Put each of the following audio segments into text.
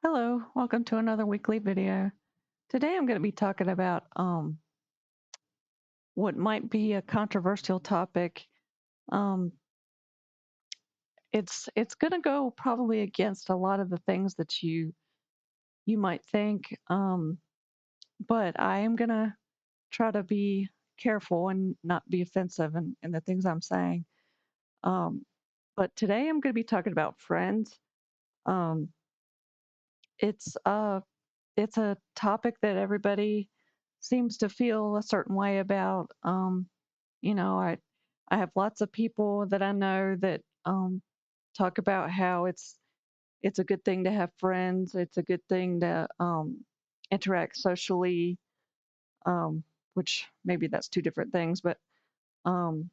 Hello, welcome to another weekly video. Today I'm going to be talking about what might be a controversial topic. Um, it's going to go probably against a lot of the things that you might think, but I am going to try to be careful and not be offensive in the things I'm saying. Um, but today I'm going to be talking about friends. Um, it's it's a topic that everybody seems to feel a certain way about. You know, I have lots of people that I know that talk about how it's a good thing to have friends. It's a good thing to interact socially, um, which maybe that's two different things, but um,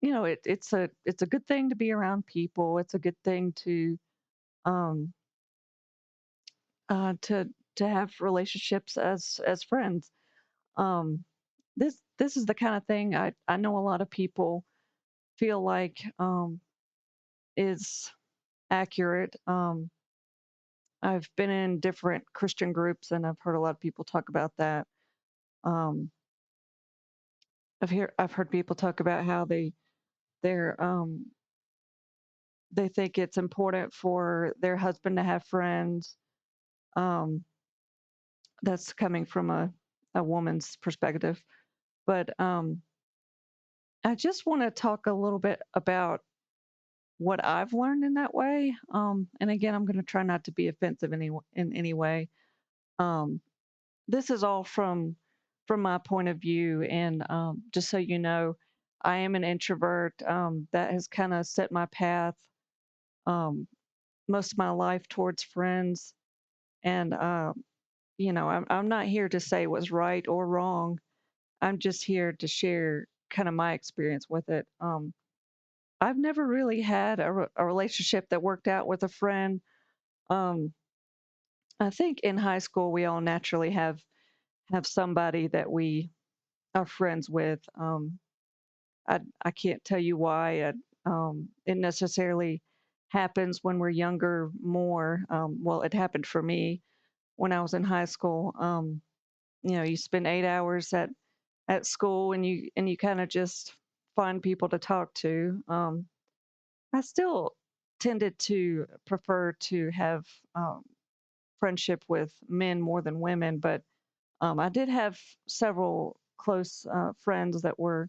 it's a good thing to be around people. It's a good thing um, to have relationships as friends. Um, this is the kind of thing I know a lot of people feel like is accurate. I've been in different Christian groups and I've heard a lot of people talk about that. Um, I've heard people talk about how they're they think it's important for their husband to have friends. Um, that's coming from a woman's perspective, but I just want to talk a little bit about what I've learned in that way. And again, I'm going to try not to be offensive in any way. Um, this is all from my point of view, and just so you know, I am an introvert. That has kind of set my path um, most of my life towards friends, and I'm not here to say what's right or wrong. I'm just here to share kind of my experience with it. I've never really had a relationship that worked out with a friend. Um, I think in high school we all naturally have somebody that we are friends with. I can't tell you why it necessarily happens when we're younger more. Well, it happened for me when I was in high school. You spend 8 hours at school and you kind of just find people to talk to. I still tended to prefer to have friendship with men more than women, but I did have several close friends that were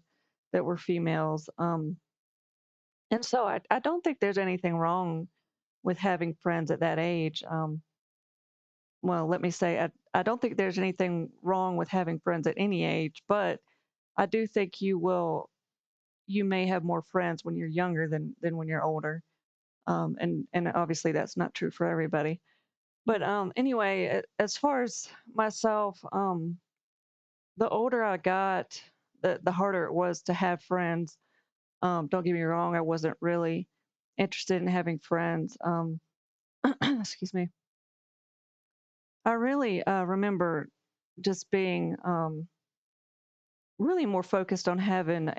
females, and so I don't think there's anything wrong with having friends at that age. Well, let me say I don't think there's anything wrong with having friends at any age, but I do think you may have more friends when you're younger than when you're older. And obviously that's not true for everybody. But anyway, as far as myself, the older I got, the harder it was to have friends. Don't get me wrong, I wasn't really interested in having friends. Excuse me. I really remember just being really more focused on having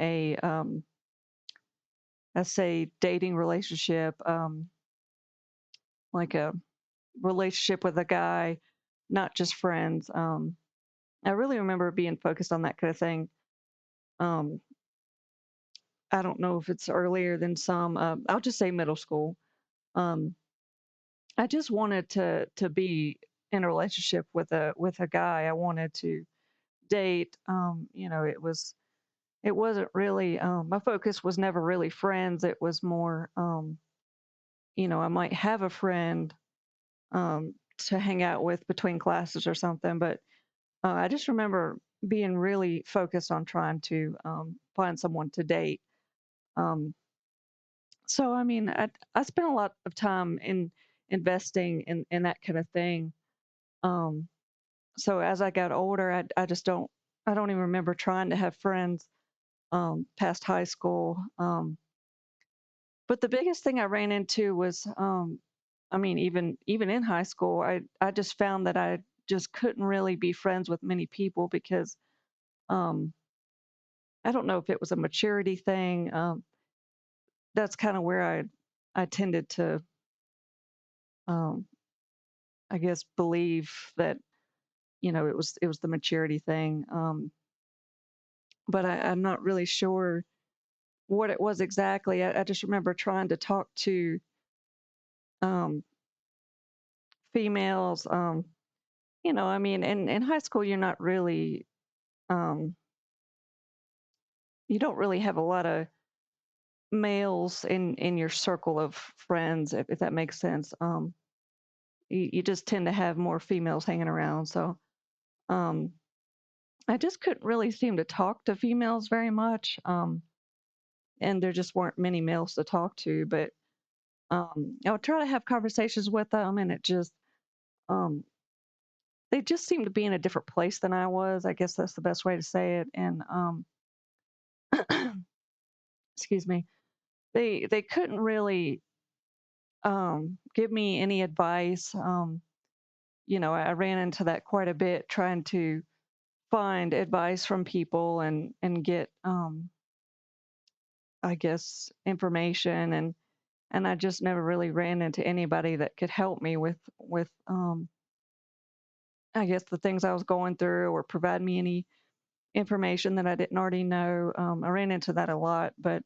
let's say, dating relationship, like a relationship with a guy, not just friends. I really remember being focused on that kind of thing. Um, I don't know if it's earlier than some. I'll just say middle school. Um, I just wanted to be in a relationship with a guy. I wanted to date. It wasn't really my focus was never really friends. It was more I might have a friend to hang out with between classes or something, but I just remember being really focused on trying to find someone to date. Um, so I mean, I spent a lot of time in investing in that kind of thing. Um, so as I got older, I don't even remember trying to have friends past high school. But the biggest thing I ran into was, I mean, even in high school, I just found that I just couldn't really be friends with many people because um, I don't know if it was a maturity thing. That's kind of where I tended to um, I guess, believe that, it was the maturity thing. But I'm not really sure what it was exactly. I just remember trying to talk to um, females. I mean, in high school, you're not really, um, you don't really have a lot of males in your circle of friends, if that makes sense. You just tend to have more females hanging around. So um, I just couldn't really seem to talk to females very much. And there just weren't many males to talk to. But I would try to have conversations with them, and um, they just seemed to be in a different place than I was. I guess that's the best way to say it. And excuse me, they couldn't really give me any advice. I ran into that quite a bit trying to find advice from people and get I guess information, and I just never really ran into anybody that could help me with I guess the things I was going through or provide me any information that I didn't already know. I ran into that a lot, but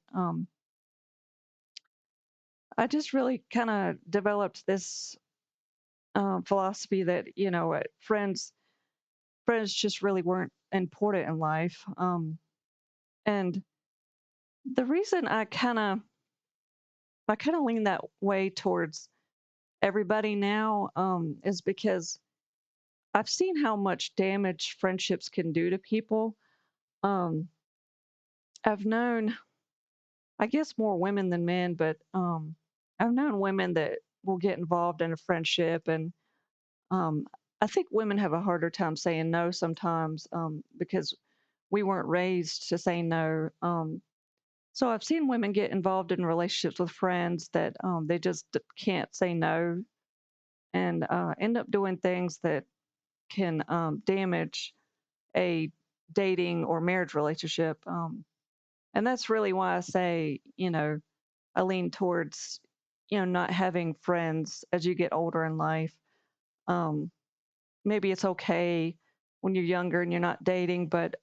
I just really kind of developed this philosophy that friends just really weren't important in life. And the reason I kind of lean that way towards everybody now is because I've seen how much damage friendships can do to people. Um, I've known, I guess, more women than men, but I've known women that will get involved in a friendship, and um, I think women have a harder time saying no sometimes because we weren't raised to say no. So I've seen women get involved in relationships with friends that they just can't say no, and end up doing things that can damage a dating or marriage relationship. And that's really why I say, I lean towards, not having friends as you get older in life. Um, Maybe it's okay when you're younger and you're not dating, but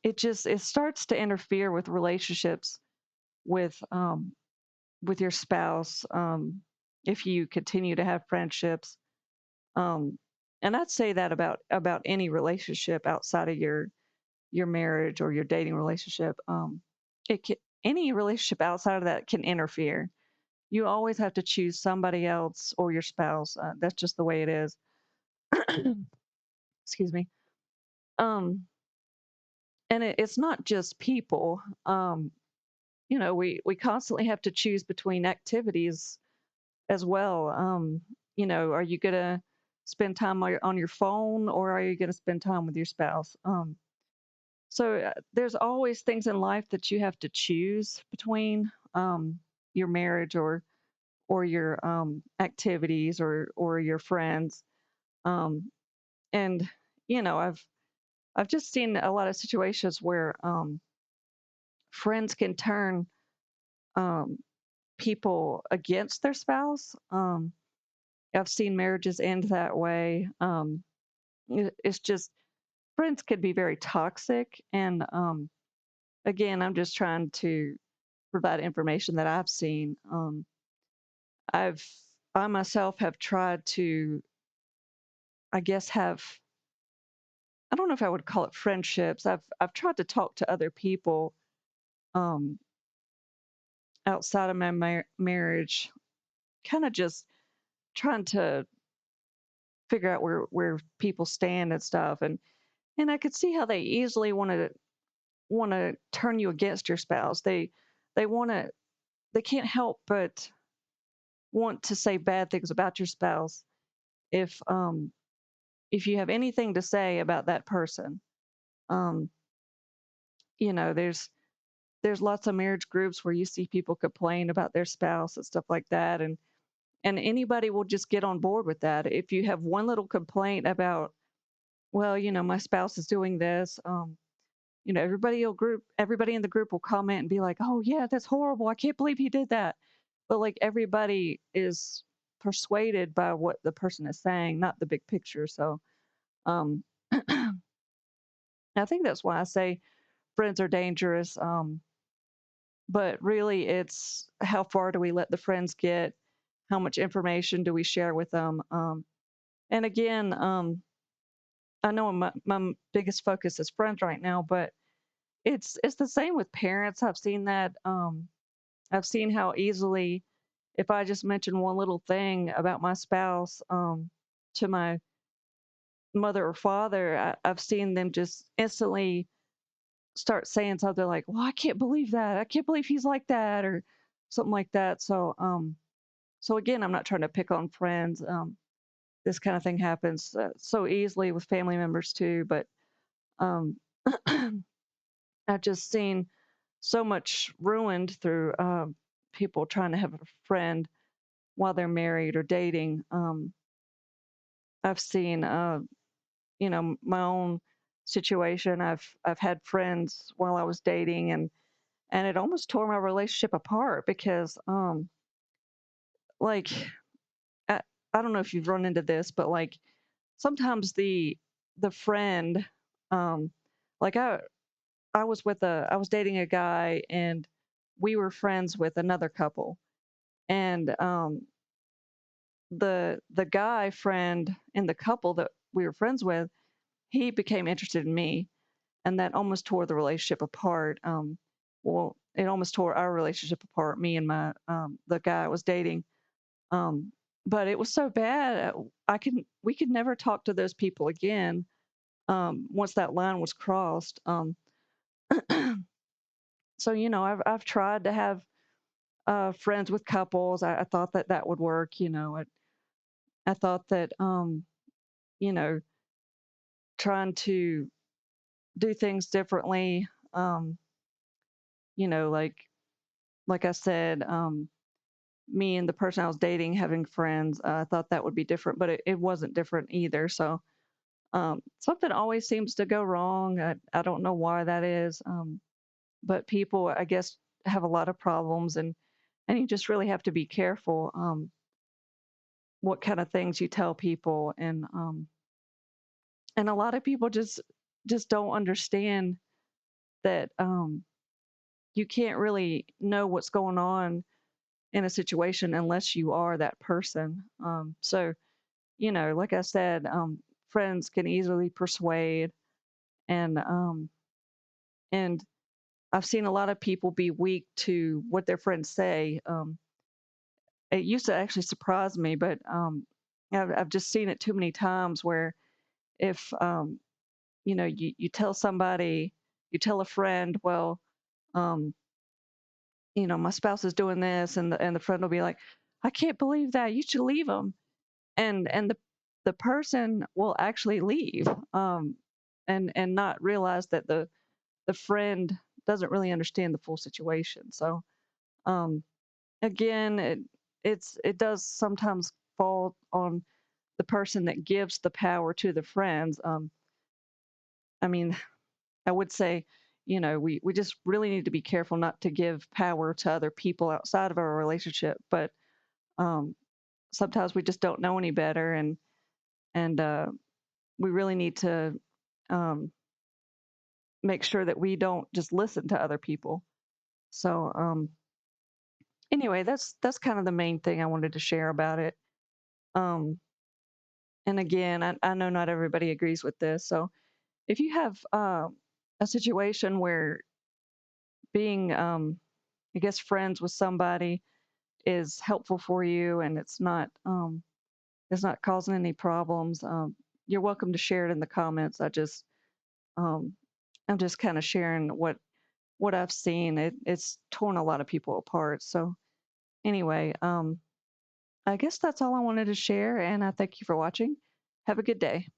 it starts to interfere with relationships with your spouse if you continue to have friendships. Um, and I'd say that about any relationship outside of your marriage or your dating relationship. It can, any relationship outside of that can interfere. You always have to choose somebody else or your spouse. That's just the way it is. Excuse me. Um, and it's not just people. We constantly have to choose between activities as well. Are you gonna spend time on your phone, or are you gonna spend time with your spouse? So there's always things in life that you have to choose between your marriage or your activities or your friends. Um, and I've just seen a lot of situations where friends can turn um, people against their spouse. I've seen marriages end that way. It's just friends could be very toxic, and again, I'm just trying to provide information that I've seen. I've I myself have tried to, I guess, have I don't know if I would call it friendships. I've tried to talk to other people um, outside of my marriage, kind of just trying to figure out where people stand and stuff, and I could see how they easily want to turn you against your spouse. They want to they can't help but want to say bad things about your spouse if if you have anything to say about that person. Um, there's lots of marriage groups where you see people complain about their spouse and stuff like that, and anybody will just get on board with that. If you have one little complaint about, well, my spouse is doing this, everybody in the group will comment and be like, oh yeah, that's horrible. I can't believe he did that. But like everybody is persuaded by what the person is saying, not the big picture. So um, I think that's why I say friends are dangerous. But really, it's how far do we let the friends get? How much information do we share with them? And again, I know my biggest focus is friends right now, but it's the same with parents. I've seen that. I've seen how easily, if I just mention one little thing about my spouse to my mother or father, I've seen them just instantly start saying something like, "Well, I can't believe that. I can't believe he's like that," or something like that. So again, I'm not trying to pick on friends. This kind of thing happens so easily with family members too. But um, I've just seen so much ruined through people trying to have a friend while they're married or dating. I've seen, my own situation. I've had friends while I was dating, and it almost tore my relationship apart because, like, I, I don't know if you've run into this, but like sometimes the friend, um, like I was dating a guy and we were friends with another couple, and the guy friend in the couple that we were friends with, he became interested in me, and that almost tore the relationship apart. Well, it almost tore our relationship apart, me and my the guy I was dating. Um, but it was so bad, we could never talk to those people again. Once that line was crossed. So I've tried to have friends with couples. I thought that that would work. I thought that you know trying to do things differently. Um, like I said, me and the person I was dating having friends. I thought that would be different, but it wasn't different either. So something always seems to go wrong. I don't know why that is, but people, I guess, have a lot of problems, and you just really have to be careful what kind of things you tell people, and a lot of people just don't understand that you can't really know what's going on in a situation unless you are that person. So, like I said, friends can easily persuade, and and I've seen a lot of people be weak to what their friends say. It used to actually surprise me, but I've just seen it too many times where if you tell somebody, you tell a friend, well, um, my spouse is doing this, and the friend will be like, I can't believe that. You should leave them, and the person will actually leave, and not realize that the friend doesn't really understand the full situation. So um, again, it does sometimes fall on the person that gives the power to the friends. I mean, I would say, we just really need to be careful not to give power to other people outside of our relationship. But um, sometimes we just don't know any better, and we really need to um, make sure that we don't just listen to other people. So anyway, that's kind of the main thing I wanted to share about it. Um, and again, I know not everybody agrees with this. So if you have a situation where being, I guess, friends with somebody is helpful for you and it's not causing any problems, you're welcome to share it in the comments. Um, I'm just kind of sharing what I've seen. It's torn a lot of people apart. So anyway, I guess that's all I wanted to share, and I thank you for watching. Have a good day.